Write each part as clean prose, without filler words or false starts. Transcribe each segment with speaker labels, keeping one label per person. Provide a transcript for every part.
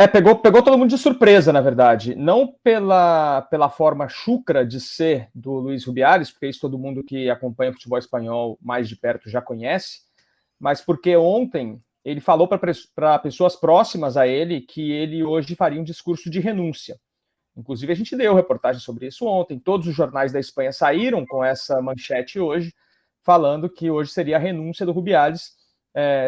Speaker 1: Pegou todo mundo de surpresa, na verdade. Não pela forma chucra de ser do Luiz Rubiales, porque isso todo mundo que acompanha o futebol espanhol mais de perto já conhece, mas porque ontem ele falou para pessoas próximas a ele que ele hoje faria um discurso de renúncia. Inclusive, a gente deu reportagem sobre isso ontem. Todos os jornais da Espanha saíram com essa manchete hoje, falando que hoje seria a renúncia do Rubiales.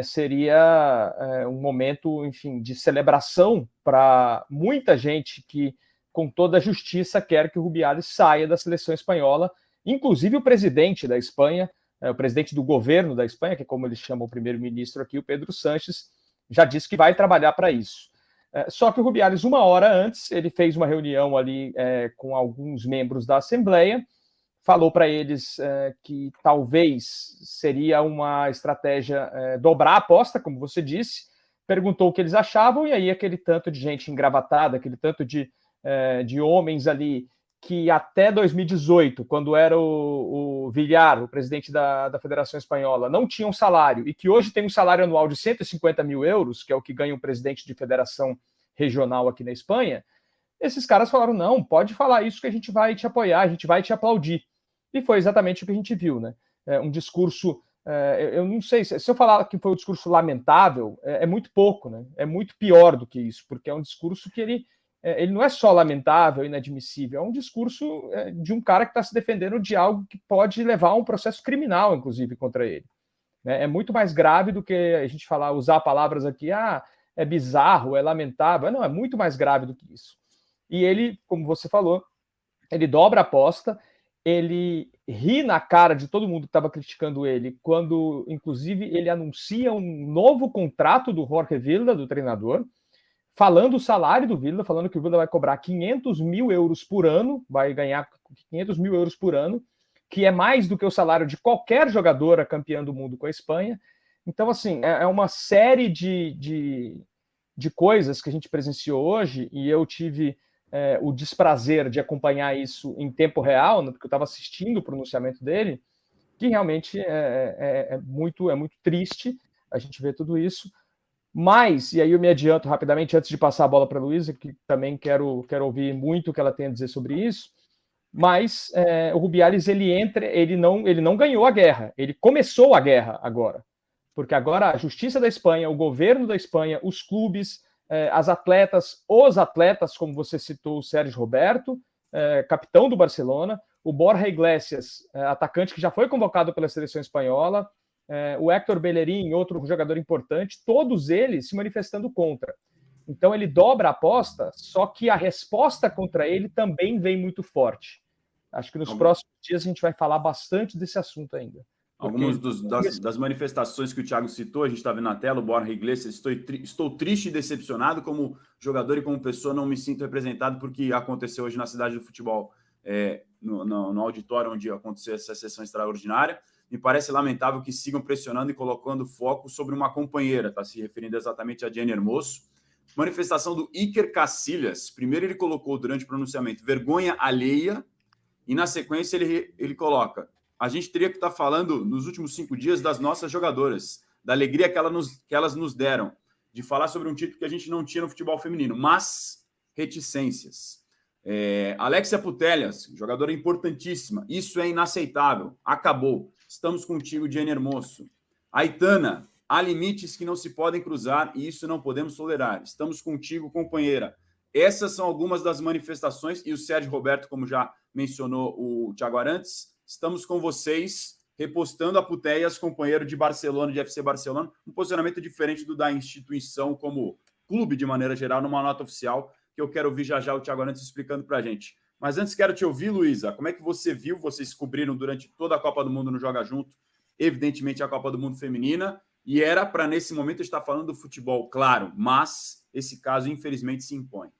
Speaker 1: Seria um momento, enfim, de celebração para muita gente que, com toda a justiça, quer que o Rubiales saia da seleção espanhola, inclusive o presidente da Espanha, o presidente do governo da Espanha, que é como eles chamam o primeiro-ministro aqui, o Pedro Sánchez, já disse que vai trabalhar para isso. Só que o Rubiales, uma hora antes, ele fez uma reunião ali com alguns membros da Assembleia, falou para eles que talvez seria uma estratégia dobrar a aposta, como você disse, perguntou o que eles achavam, e aí aquele tanto de gente engravatada, aquele tanto de homens ali que até 2018, quando era o Villar, o presidente da Federação Espanhola, não tinham salário, e que hoje tem um salário anual de 150 mil euros, que é o que ganha um presidente de federação regional aqui na Espanha, esses caras falaram, não, pode falar isso que a gente vai te apoiar, a gente vai te aplaudir. E foi exatamente o que a gente viu, né? Um discurso, eu não sei, se eu falar que foi um discurso lamentável, é muito pouco, né? É muito pior do que isso, porque é um discurso que ele não é só lamentável, inadmissível, é um discurso de um cara que está se defendendo de algo que pode levar a um processo criminal, inclusive, contra ele. Né? É muito mais grave do que a gente usar palavras aqui, é bizarro, é lamentável. Não, é muito mais grave do que isso. E ele, como você falou, ele dobra a aposta, ele ri na cara de todo mundo que estava criticando ele, quando, inclusive, ele anuncia um novo contrato do Jorge Vilda, do treinador, falando o salário do Vilda, falando que o Vilda vai cobrar 500 mil euros por ano, vai ganhar 500 mil euros por ano, que é mais do que o salário de qualquer jogadora campeã do mundo com a Espanha. Então, assim, é uma série de coisas que a gente presenciou hoje, e eu tive o desprazer de acompanhar isso em tempo real, né, porque eu estava assistindo o pronunciamento dele, que realmente é muito triste a gente ver tudo isso. Mas, e aí eu me adianto rapidamente, antes de passar a bola para a Luísa, que também quero ouvir muito o que ela tem a dizer sobre isso, mas o Rubiales, ele não ganhou a guerra, ele começou a guerra agora. Porque agora a Justiça da Espanha, o governo da Espanha, os clubes, as atletas, os atletas, como você citou, o Sérgio Roberto, capitão do Barcelona, o Borja Iglesias, atacante que já foi convocado pela seleção espanhola, o Héctor Bellerín, outro jogador importante, todos eles se manifestando contra. Então ele dobra a aposta, só que a resposta contra ele também vem muito forte. Acho que nos próximos dias a gente vai falar bastante desse assunto ainda.
Speaker 2: Algumas das manifestações que o Thiago citou, a gente está vendo na tela, o Borja Iglesias, estou triste e decepcionado como jogador e como pessoa, não me sinto representado porque aconteceu hoje na Cidade do Futebol, no auditório onde aconteceu essa sessão extraordinária. Me parece lamentável que sigam pressionando e colocando foco sobre uma companheira, está se referindo exatamente a Jenny Hermoso. Manifestação do Iker Casillas, primeiro ele colocou durante o pronunciamento vergonha alheia, e na sequência ele coloca: a gente teria que estar falando nos últimos 5 dias das nossas jogadoras, da alegria que elas nos deram, de falar sobre um título que a gente não tinha no futebol feminino, mas reticências. Alexia Putellas, jogadora importantíssima, isso é inaceitável, acabou, estamos contigo, Jenny Hermoso. Aitana, há limites que não se podem cruzar e isso não podemos tolerar, estamos contigo, companheira. Essas são algumas das manifestações, e o Sérgio Roberto, como já mencionou o Thiago Arantes, estamos com vocês, repostando a Putellas, companheiro de Barcelona, de FC Barcelona, um posicionamento diferente do da instituição como clube, de maneira geral, numa nota oficial, que eu quero ouvir já o Thiago Arantes explicando para a gente. Mas antes quero te ouvir, Luísa, como é que você viu, vocês cobriram durante toda a Copa do Mundo no Joga Junto, evidentemente a Copa do Mundo feminina, e era para, nesse momento, estar falando do futebol, claro, mas esse caso, infelizmente, se impõe.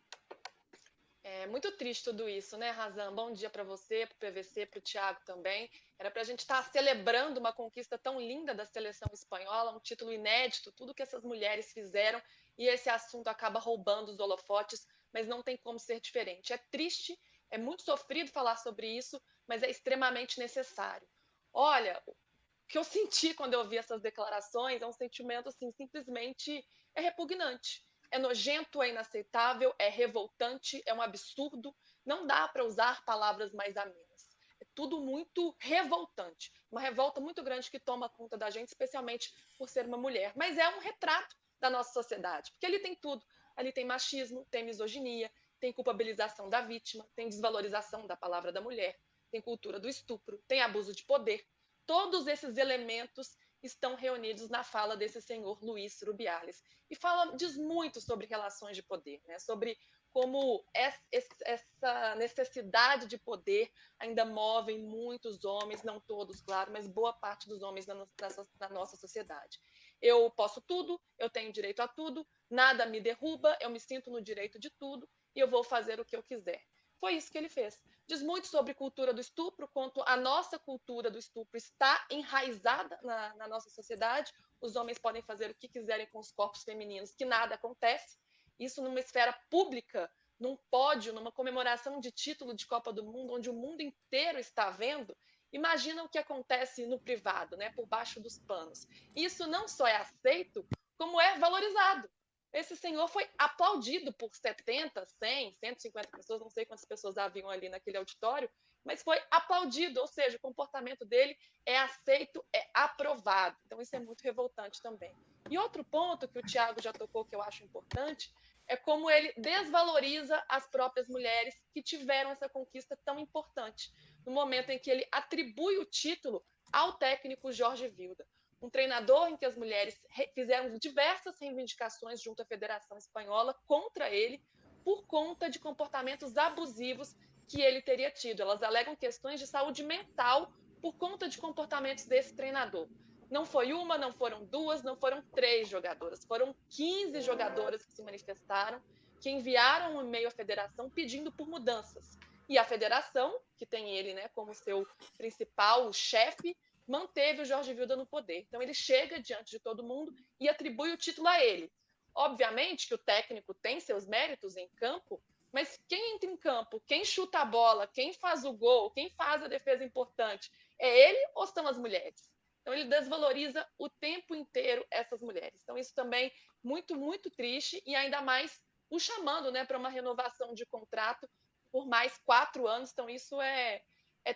Speaker 3: É muito triste tudo isso, né, Razan? Bom dia para você, para o PVC, para o Thiago também. Era para a gente estar celebrando uma conquista tão linda da seleção espanhola, um título inédito, tudo que essas mulheres fizeram, e esse assunto acaba roubando os holofotes, mas não tem como ser diferente. É triste, é muito sofrido falar sobre isso, mas é extremamente necessário. Olha, o que eu senti quando eu vi essas declarações é um sentimento, assim, simplesmente repugnante. é nojento, é inaceitável, é revoltante, é um absurdo. Não dá para usar palavras mais amenas. É tudo muito revoltante. Uma revolta muito grande que toma conta da gente, especialmente por ser uma mulher. Mas é um retrato da nossa sociedade, porque ali tem tudo. Ali tem machismo, tem misoginia, tem culpabilização da vítima, tem desvalorização da palavra da mulher, tem cultura do estupro, tem abuso de poder. Todos esses elementos estão reunidos na fala desse senhor Luiz Rubiales. E diz muito sobre relações de poder, né? Sobre como essa necessidade de poder ainda move muitos homens, não todos, claro, mas boa parte dos homens na nossa sociedade. Eu posso tudo, eu tenho direito a tudo, nada me derruba, eu me sinto no direito de tudo e eu vou fazer o que eu quiser. Foi isso que ele fez. Diz muito sobre cultura do estupro, quanto a nossa cultura do estupro está enraizada na nossa sociedade. Os homens podem fazer o que quiserem com os corpos femininos, que nada acontece. Isso numa esfera pública, num pódio, numa comemoração de título de Copa do Mundo, onde o mundo inteiro está vendo. Imagina o que acontece no privado, né, por baixo dos panos. Isso não só é aceito, como é valorizado. Esse senhor foi aplaudido por 70, 100, 150 pessoas, não sei quantas pessoas haviam ali naquele auditório, mas foi aplaudido, ou seja, o comportamento dele é aceito, é aprovado. Então isso é muito revoltante também. E outro ponto que o Thiago já tocou, que eu acho importante, é como ele desvaloriza as próprias mulheres que tiveram essa conquista tão importante, no momento em que ele atribui o título ao técnico Jorge Vilda, um treinador em que as mulheres fizeram diversas reivindicações junto à Federação Espanhola contra ele por conta de comportamentos abusivos que ele teria tido. Elas alegam questões de saúde mental por conta de comportamentos desse treinador. Não foi uma, não foram duas, não foram 3 jogadoras, foram 15 jogadoras que se manifestaram, que enviaram um e-mail à federação pedindo por mudanças. E a federação, que tem ele, né, como seu principal chefe, manteve o Jorge Vilda no poder. Então ele chega diante de todo mundo e atribui o título a ele. Obviamente que o técnico tem seus méritos em campo, mas quem entra em campo, quem chuta a bola, quem faz o gol, quem faz a defesa importante, é ele ou são as mulheres? Então ele desvaloriza o tempo inteiro essas mulheres. Então isso também muito, muito triste, e ainda mais o chamando, né, para uma renovação de contrato por mais 4 anos. Então isso é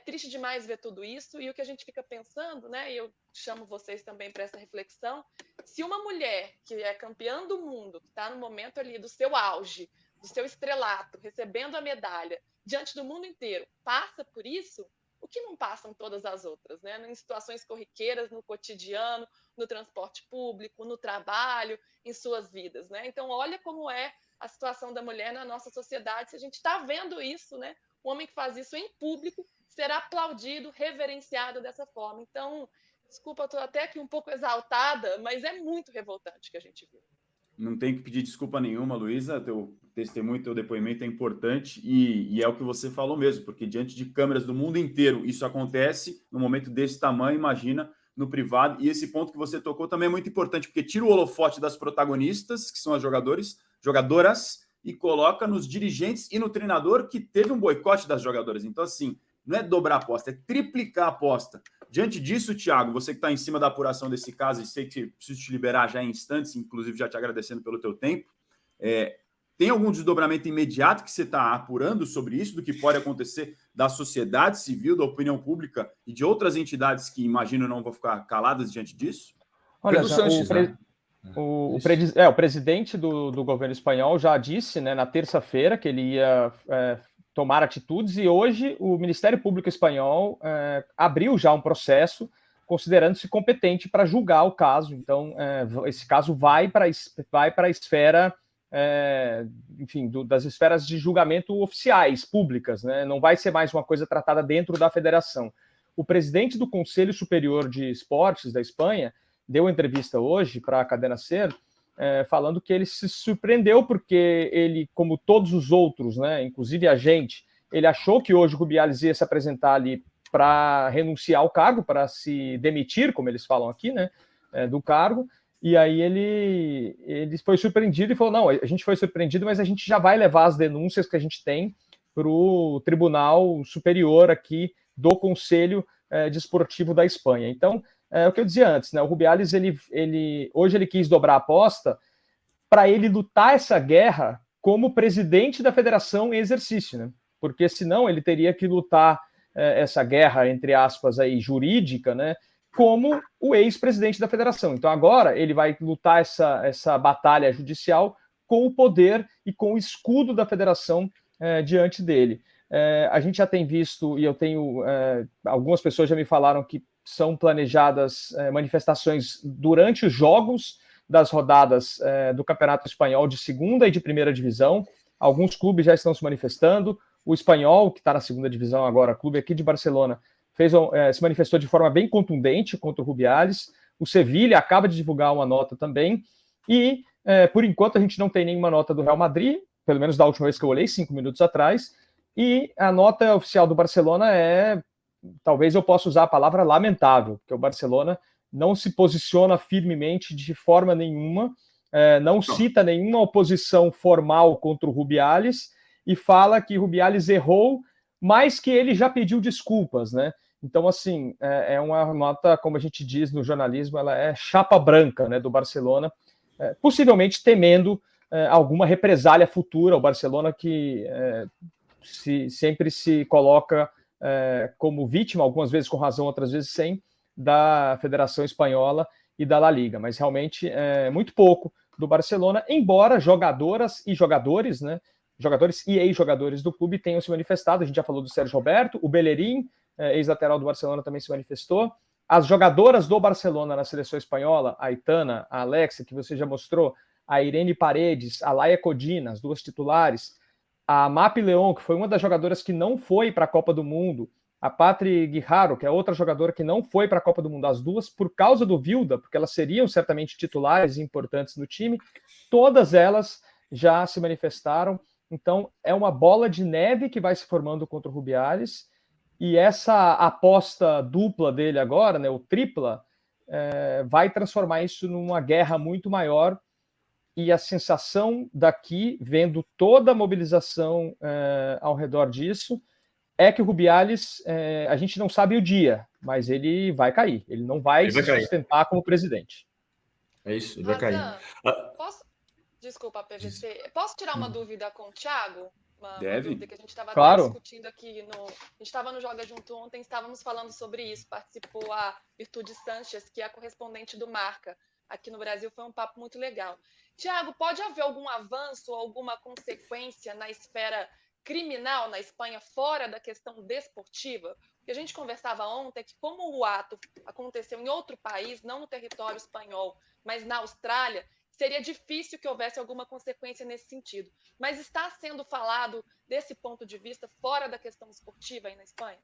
Speaker 3: triste demais ver tudo isso. E o que a gente fica pensando, né, e eu chamo vocês também para essa reflexão, se uma mulher que é campeã do mundo, que está no momento ali do seu auge, do seu estrelato, recebendo a medalha diante do mundo inteiro, passa por isso, o que não passam todas as outras, né? Em situações corriqueiras, no cotidiano, no transporte público, no trabalho, em suas vidas, né? Então, olha como é a situação da mulher na nossa sociedade. Se a gente está vendo isso, né? O homem que faz isso em público será aplaudido, reverenciado dessa forma. Então, desculpa, eu estou até aqui um pouco exaltada, mas é muito revoltante que a gente viu.
Speaker 2: Não tem que pedir desculpa nenhuma, Luísa. Teu testemunho, teu depoimento é importante e é o que você falou mesmo, porque diante de câmeras do mundo inteiro isso acontece no momento desse tamanho, imagina no privado. E esse ponto que você tocou também é muito importante, porque tira o holofote das protagonistas, que são as jogadoras, e coloca nos dirigentes e no treinador, que teve um boicote das jogadoras. Então, assim, não é dobrar a aposta, é triplicar a aposta. Diante disso, Thiago, você que está em cima da apuração desse caso, e sei que preciso te liberar já em instantes, inclusive já te agradecendo pelo teu tempo, tem algum desdobramento imediato que você está apurando sobre isso, do que pode acontecer da sociedade civil, da opinião pública e de outras entidades que, imagino, não vão ficar caladas diante disso?
Speaker 1: Olha, o presidente do governo espanhol já disse, né, na terça-feira, que ele ia tomar atitudes, e hoje o Ministério Público Espanhol abriu já um processo considerando-se competente para julgar o caso. Então, esse caso vai para a esfera, enfim, das esferas de julgamento oficiais, públicas, né? Não vai ser mais uma coisa tratada dentro da federação. O presidente do Conselho Superior de Esportes da Espanha deu entrevista hoje para a Cadena SER, falando que ele se surpreendeu porque ele, como todos os outros, né, inclusive a gente, ele achou que hoje o Rubiales ia se apresentar ali para renunciar ao cargo, para se demitir, como eles falam aqui, né, do cargo, e aí ele foi surpreendido e falou, não, a gente foi surpreendido, mas a gente já vai levar as denúncias que a gente tem para o Tribunal Superior aqui do Conselho Desportivo da Espanha. Então, é o que eu dizia antes, né? O Rubiales, hoje ele quis dobrar a aposta para ele lutar essa guerra como presidente da federação em exercício, né? Porque senão ele teria que lutar essa guerra, entre aspas, aí, jurídica, né? Como o ex-presidente da federação. Então agora ele vai lutar essa batalha judicial com o poder e com o escudo da federação diante dele. A gente já tem visto, e eu tenho, algumas pessoas já me falaram que são planejadas manifestações durante os jogos das rodadas do Campeonato Espanhol de segunda e de primeira divisão. Alguns clubes já estão se manifestando. O Espanhol, que está na segunda divisão agora, clube aqui de Barcelona, se manifestou de forma bem contundente contra o Rubiales. O Sevilha acaba de divulgar uma nota também. E, por enquanto, a gente não tem nenhuma nota do Real Madrid, pelo menos da última vez que eu olhei, 5 minutos atrás. E a nota oficial do Barcelona talvez eu possa usar a palavra lamentável, porque o Barcelona não se posiciona firmemente de forma nenhuma, não cita nenhuma oposição formal contra o Rubiales e fala que Rubiales errou, mas que ele já pediu desculpas, né? Então, assim, é uma nota, como a gente diz no jornalismo, ela é chapa branca, né, do Barcelona, possivelmente temendo alguma represália futura. O Barcelona que sempre se coloca como vítima, algumas vezes com razão, outras vezes sem, da Federação Espanhola e da La Liga, mas realmente muito pouco do Barcelona, embora jogadoras e jogadores, né, jogadores e ex-jogadores do clube tenham se manifestado. A gente já falou do Sérgio Roberto, o Bellerín, ex-lateral do Barcelona, também se manifestou. As jogadoras do Barcelona na seleção espanhola, a Aitana, a Alexia, que você já mostrou, a Irene Paredes, a Laia Codina, as duas titulares, a Mapi León, que foi uma das jogadoras que não foi para a Copa do Mundo, a Patri Guijarro, que é outra jogadora que não foi para a Copa do Mundo, as duas por causa do Vilda, porque elas seriam certamente titulares importantes no time, todas elas já se manifestaram. Então é uma bola de neve que vai se formando contra o Rubiales, e essa aposta dupla dele agora, né, o tripla, vai transformar isso numa guerra muito maior. E a sensação daqui, vendo toda a mobilização ao redor disso, é que o Rubiales, a gente não sabe o dia, mas ele vai cair. Ele não vai se sustentar como presidente.
Speaker 4: É isso, ele vai cair.
Speaker 3: Desculpa, PVC. Posso tirar uma dúvida com o Thiago? Uma dúvida que a gente estava discutindo aqui. A gente estava no Joga Junto ontem, estávamos falando sobre isso. Participou a Virtude Sanchez, que é a correspondente do Marca aqui no Brasil. Foi um papo muito legal. Thiago, pode haver algum avanço, alguma consequência na esfera criminal na Espanha, fora da questão desportiva? Porque a gente conversava ontem que, como o ato aconteceu em outro país, não no território espanhol, mas na Austrália, seria difícil que houvesse alguma consequência nesse sentido. Mas está sendo falado desse ponto de vista fora da questão esportiva aí na Espanha?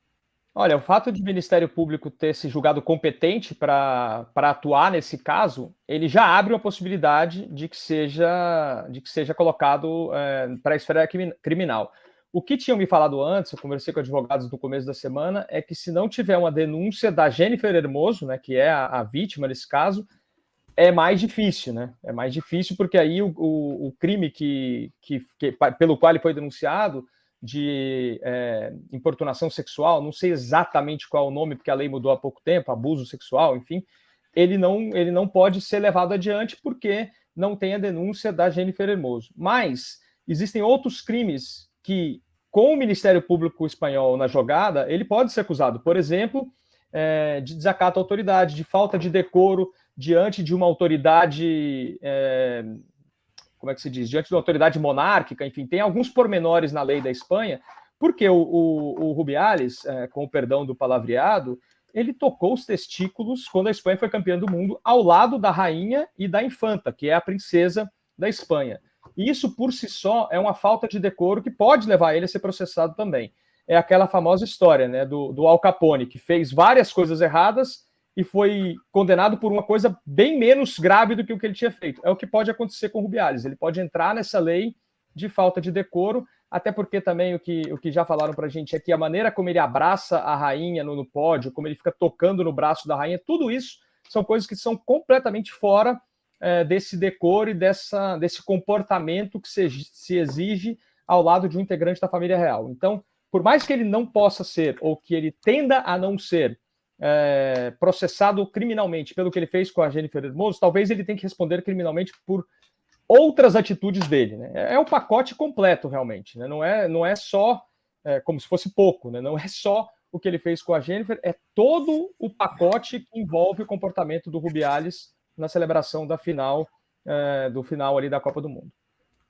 Speaker 1: Olha, o fato de o Ministério Público ter se julgado competente para atuar nesse caso, ele já abre uma possibilidade de que seja colocado para a esfera criminal. O que tinham me falado antes, eu conversei com advogados no começo da semana, é que se não tiver uma denúncia da Jennifer Hermoso, né, que é a vítima nesse caso, é mais difícil, né? É mais difícil porque aí o crime pelo qual ele foi denunciado, de importunação sexual, não sei exatamente qual é o nome, porque a lei mudou há pouco tempo, abuso sexual, enfim, ele não pode ser levado adiante porque não tem a denúncia da Jennifer Hermoso. Mas existem outros crimes que, com o Ministério Público espanhol na jogada, ele pode ser acusado, por exemplo, de desacato à autoridade, de falta de decoro diante de uma autoridade... como é que se diz, diante de uma autoridade monárquica, enfim, tem alguns pormenores na lei da Espanha, porque o Rubiales, com o perdão do palavreado, ele tocou os testículos quando a Espanha foi campeã do mundo, ao lado da rainha e da infanta, que é a princesa da Espanha. E isso, por si só, é uma falta de decoro que pode levar ele a ser processado também. É aquela famosa história, né, do Al Capone, que fez várias coisas erradas e foi condenado por uma coisa bem menos grave do que o que ele tinha feito. É o que pode acontecer com o Rubiales. Ele pode entrar nessa lei de falta de decoro, até porque também o que já falaram pra gente é que a maneira como ele abraça a rainha no pódio, como ele fica tocando no braço da rainha, tudo isso são coisas que são completamente fora desse decoro e desse comportamento que se exige ao lado de um integrante da família real. Então, por mais que ele não possa ser, ou que ele tenda a não ser, processado criminalmente pelo que ele fez com a Jennifer Hermoso, talvez ele tenha que responder criminalmente por outras atitudes dele, né? É o pacote completo, realmente, né? Não é só como se fosse pouco, né? Não é só o que ele fez com a Jennifer, é todo o pacote que envolve o comportamento do Rubiales na celebração da final, do final ali da Copa do Mundo.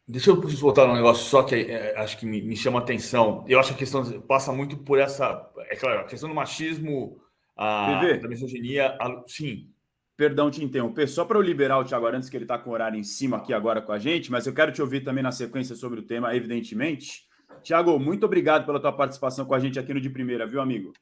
Speaker 4: Deixa eu voltar num negócio só que acho que me chama a atenção. Eu acho que a questão passa muito por essa... É claro, a questão do machismo, da misoginia... Sim.
Speaker 2: Perdão te interromper, só para eu liberar o Thiago Arantes, que ele está com o horário em cima aqui agora com a gente, mas eu quero te ouvir também na sequência sobre o tema, evidentemente. Thiago, muito obrigado pela tua participação com a gente aqui no De Primeira, viu, amigo?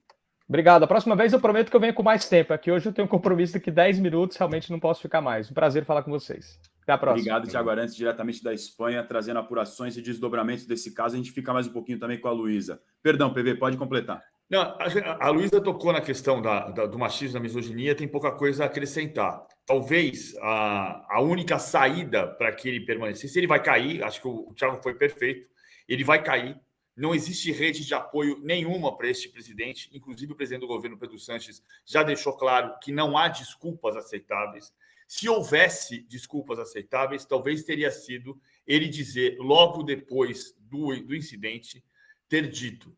Speaker 1: Obrigado. A próxima vez eu prometo que eu venho com mais tempo. Aqui hoje eu tenho um compromisso daqui 10 minutos, realmente não posso ficar mais. Um prazer falar com vocês. Até a próxima.
Speaker 2: Obrigado, Thiago Arantes, diretamente da Espanha, trazendo apurações e desdobramentos desse caso. A gente fica mais um pouquinho também com a Luísa. Perdão, PV, pode completar.
Speaker 4: Não, a Luísa tocou na questão do machismo, da misoginia, tem pouca coisa a acrescentar. Talvez a única saída para que ele permanecesse, ele vai cair, acho que o Thiago foi perfeito, ele vai cair. Não existe rede de apoio nenhuma para este presidente, inclusive o presidente do governo, Pedro Sánchez, já deixou claro que não há desculpas aceitáveis. Se houvesse desculpas aceitáveis, talvez teria sido ele dizer, logo depois do incidente, ter dito: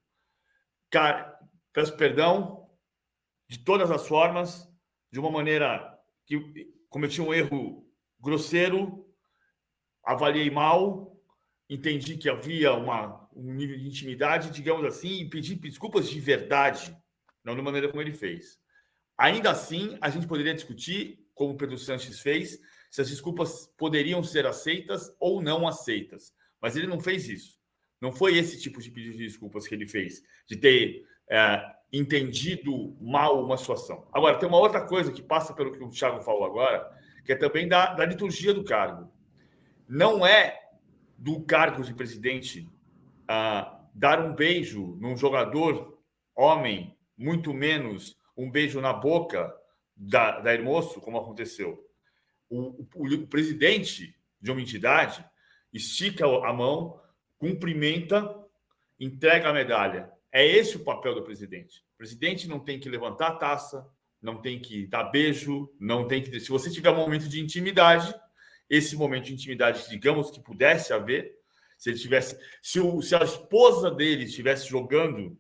Speaker 4: cara, peço perdão de todas as formas, de uma maneira que cometi um erro grosseiro, avaliei mal, entendi que havia um nível de intimidade, digamos assim, e pedi desculpas de verdade, não da maneira como ele fez. Ainda assim, a gente poderia discutir, como o Pedro Sánchez fez, se as desculpas poderiam ser aceitas ou não aceitas. Mas ele não fez isso. Não foi esse tipo de pedido de desculpas que ele fez, de ter entendido mal uma situação. Agora, tem uma outra coisa que passa pelo que o Thiago falou agora, que é também da liturgia do cargo. Não é do cargo de presidente dar um beijo num jogador homem, muito menos um beijo na boca da Hermoso, como aconteceu. O presidente de uma entidade estica a mão, cumprimenta, entrega a medalha. É esse o papel do presidente. O presidente não tem que levantar a taça, não tem que dar beijo, não tem que... Se você tiver um momento de intimidade, esse momento de intimidade, digamos que pudesse haver, se ele tivesse... Se a esposa dele estivesse jogando,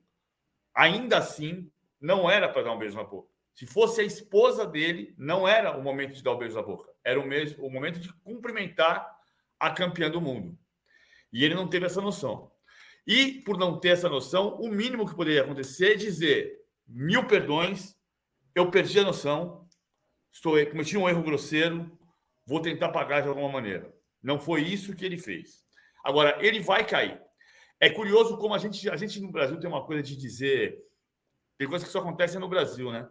Speaker 4: ainda assim, não era para dar um beijo na boca. Se fosse a esposa dele, não era o momento de dar o beijo na boca. Era o momento de cumprimentar a campeã do mundo. E ele não teve essa noção. E, por não ter essa noção, o mínimo que poderia acontecer é dizer: 1000 perdões, eu perdi a noção, cometi um erro grosseiro, vou tentar pagar de alguma maneira. Não foi isso que ele fez. Agora, ele vai cair. É curioso como a gente no Brasil tem uma coisa de dizer... Tem coisa que só acontece no Brasil, né?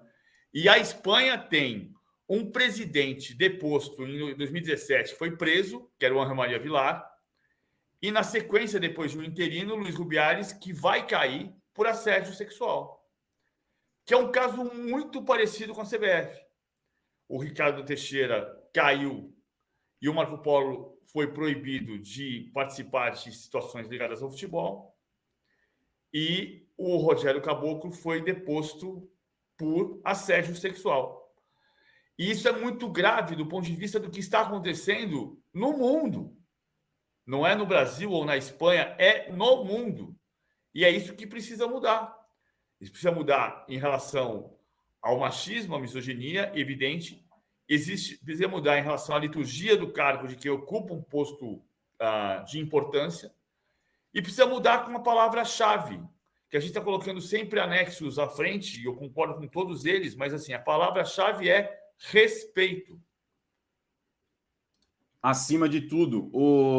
Speaker 4: E a Espanha tem um presidente deposto em 2017, foi preso, que era o Ángel María Villar, e na sequência, depois de um interino, Luís Rubiales, que vai cair por assédio sexual, que é um caso muito parecido com a CBF. O Ricardo Teixeira caiu e o Marco Polo foi proibido de participar de situações ligadas ao futebol, e o Rogério Caboclo foi deposto por assédio sexual. E isso é muito grave do ponto de vista do que está acontecendo no mundo. Não é no Brasil ou na Espanha, é no mundo. E é isso que precisa mudar. Isso precisa mudar em relação ao machismo, à misoginia, evidente. Precisa mudar em relação à liturgia do cargo de quem ocupa um posto de importância. E precisa mudar com uma palavra-chave, que a gente está colocando sempre anexos à frente, e eu concordo com todos eles, mas assim, a palavra-chave é respeito.
Speaker 2: Acima de tudo.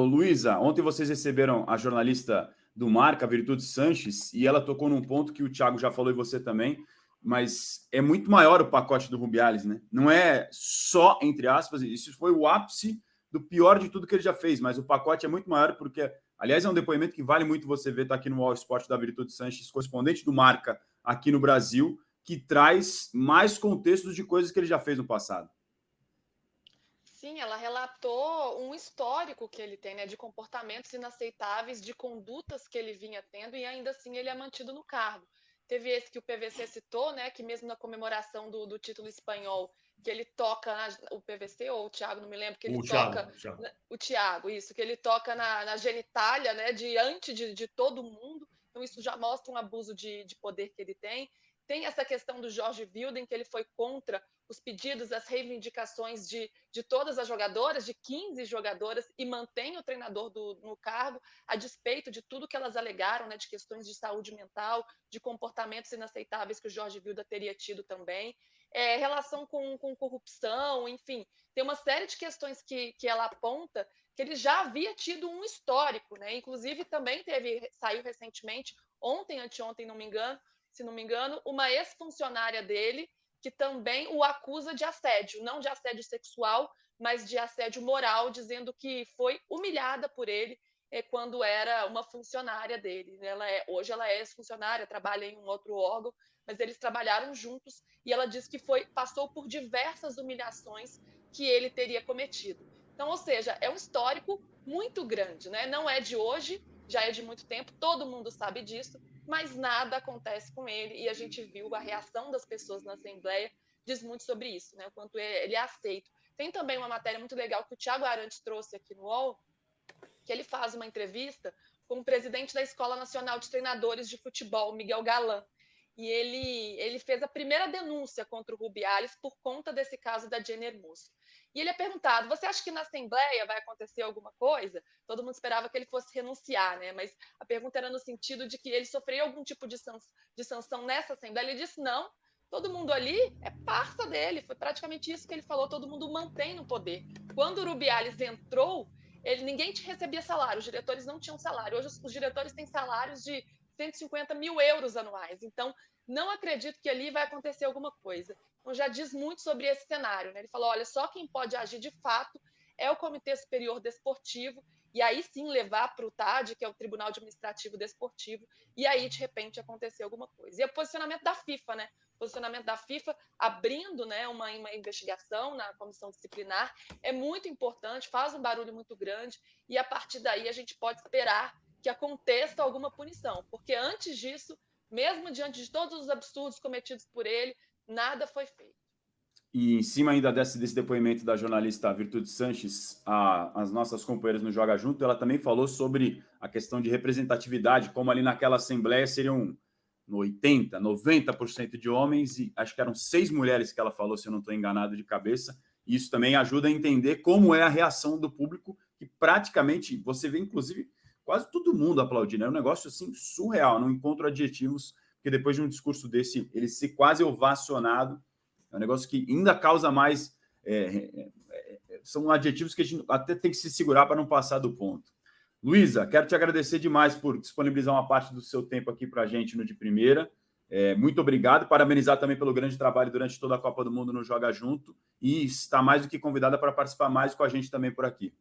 Speaker 2: Luísa, ontem vocês receberam a jornalista do Marca, Virtude Sanches, e ela tocou num ponto que o Thiago já falou e você também, mas é muito maior o pacote do Rubiales, né? Não é só, entre aspas, isso foi o ápice do pior de tudo que ele já fez, mas o pacote é muito maior porque, aliás, é um depoimento que vale muito você ver, tá aqui no All Sport da Virtude Sanches, correspondente do Marca aqui no Brasil, que traz mais contextos de coisas que ele já fez no passado.
Speaker 3: Sim, ela relatou um histórico que ele tem, né, de comportamentos inaceitáveis, de condutas que ele vinha tendo, e ainda assim ele é mantido no cargo. Teve esse que o PVC citou, né, que mesmo na comemoração do título espanhol que ele toca o PVC ou o Thiago, não me lembro, que ele o Thiago, isso, que ele toca na genitália, né, diante de todo mundo. Então isso já mostra um abuso de poder que ele tem. Tem essa questão do Jorge Wilden, que ele foi contra os pedidos, as reivindicações de todas as jogadoras, de 15 jogadoras, e mantém o treinador no cargo, a despeito de tudo que elas alegaram, né, de questões de saúde mental, de comportamentos inaceitáveis que o Jorge Wilden teria tido também. Relação com corrupção, enfim, tem uma série de questões que ela aponta que ele já havia tido um histórico, né? Inclusive também saiu recentemente, ontem, anteontem, se não me engano, uma ex-funcionária dele que também o acusa de assédio, não de assédio sexual, mas de assédio moral, dizendo que foi humilhada por ele quando era uma funcionária dele. Hoje ela é ex-funcionária, trabalha em um outro órgão, mas eles trabalharam juntos e ela disse que passou por diversas humilhações que ele teria cometido. Então, ou seja, é um histórico muito grande, né? Não é de hoje, já é de muito tempo, todo mundo sabe disso, mas nada acontece com ele e a gente viu a reação das pessoas na Assembleia, diz muito sobre isso, né? O quanto ele é aceito. Tem também uma matéria muito legal que o Thiago Arantes trouxe aqui no UOL, que ele faz uma entrevista com o presidente da Escola Nacional de Treinadores de Futebol, Miguel Galan. E ele fez a primeira denúncia contra o Rubiales por conta desse caso da Jenny Hermoso. E ele é perguntado, você acha que na Assembleia vai acontecer alguma coisa? Todo mundo esperava que ele fosse renunciar, né? Mas a pergunta era no sentido de que ele sofreria algum tipo de sanção nessa Assembleia. Ele disse, não, todo mundo ali é parça dele. Foi praticamente isso que ele falou, todo mundo mantém no poder. Quando o Rubiales entrou, ninguém recebia salário, os diretores não tinham salário. Hoje os diretores têm salários de 150 mil euros anuais. Então, não acredito que ali vai acontecer alguma coisa. Então, já diz muito sobre esse cenário, né? Ele falou, olha, só quem pode agir de fato é o Comitê Superior Desportivo, e aí sim levar para o TAD, que é o Tribunal Administrativo Desportivo, e aí, de repente, acontecer alguma coisa. E o posicionamento da FIFA, né? O posicionamento da FIFA abrindo, né, uma investigação na comissão disciplinar é muito importante, faz um barulho muito grande, e a partir daí a gente pode esperar que aconteça alguma punição, porque antes disso, mesmo diante de todos os absurdos cometidos por ele, nada foi feito.
Speaker 2: E em cima ainda desse depoimento da jornalista Virtude Sanches, as nossas companheiras no Joga Junto, ela também falou sobre a questão de representatividade, como ali naquela assembleia seriam 80%, 90% de homens, e acho que eram 6 mulheres que ela falou, se eu não estou enganado de cabeça. E isso também ajuda a entender como é a reação do público, que praticamente, você vê inclusive quase todo mundo aplaudindo. É um negócio assim surreal, não encontro adjetivos, porque depois de um discurso desse, ele ser quase ovacionado, é um negócio que ainda causa mais... são adjetivos que a gente até tem que se segurar para não passar do ponto. Luísa, quero te agradecer demais por disponibilizar uma parte do seu tempo aqui para a gente no De Primeira. Muito obrigado, parabenizar também pelo grande trabalho durante toda a Copa do Mundo no Joga Junto, e está mais do que convidada para participar mais com a gente também por aqui.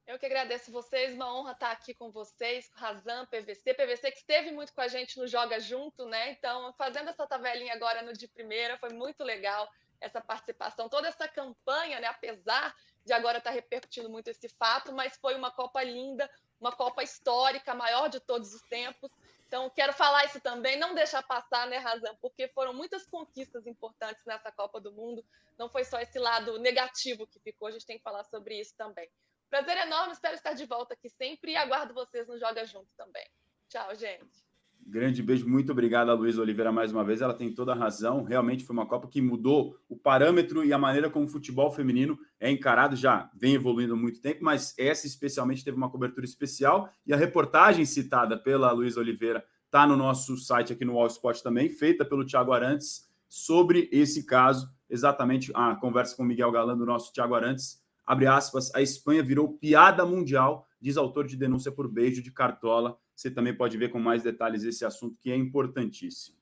Speaker 3: Eu que agradeço vocês, uma honra estar aqui com vocês, com Razan, PVC que esteve muito com a gente no Joga Junto, né? Então, fazendo essa tabelinha agora no De Primeira, foi muito legal essa participação, toda essa campanha, né? Apesar de agora estar repercutindo muito esse fato, mas foi uma Copa linda, uma Copa histórica, a maior de todos os tempos. Então, quero falar isso também, não deixar passar, né, Razan? Porque foram muitas conquistas importantes nessa Copa do Mundo, não foi só esse lado negativo que ficou, a gente tem que falar sobre isso também. Prazer enorme, espero estar de volta aqui sempre e aguardo vocês no Joga Junto também. Tchau, gente.
Speaker 2: Grande beijo, muito obrigado a Luísa Oliveira mais uma vez, ela tem toda a razão, realmente foi uma Copa que mudou o parâmetro e a maneira como o futebol feminino é encarado, já vem evoluindo há muito tempo, mas essa especialmente teve uma cobertura especial, e a reportagem citada pela Luísa Oliveira está no nosso site aqui no All Sport também, feita pelo Thiago Arantes, sobre esse caso, exatamente a conversa com o Miguel Galan do nosso Thiago Arantes. Abre aspas, a Espanha virou piada mundial, diz autor de denúncia por beijo de cartola. Você também pode ver com mais detalhes esse assunto que é importantíssimo.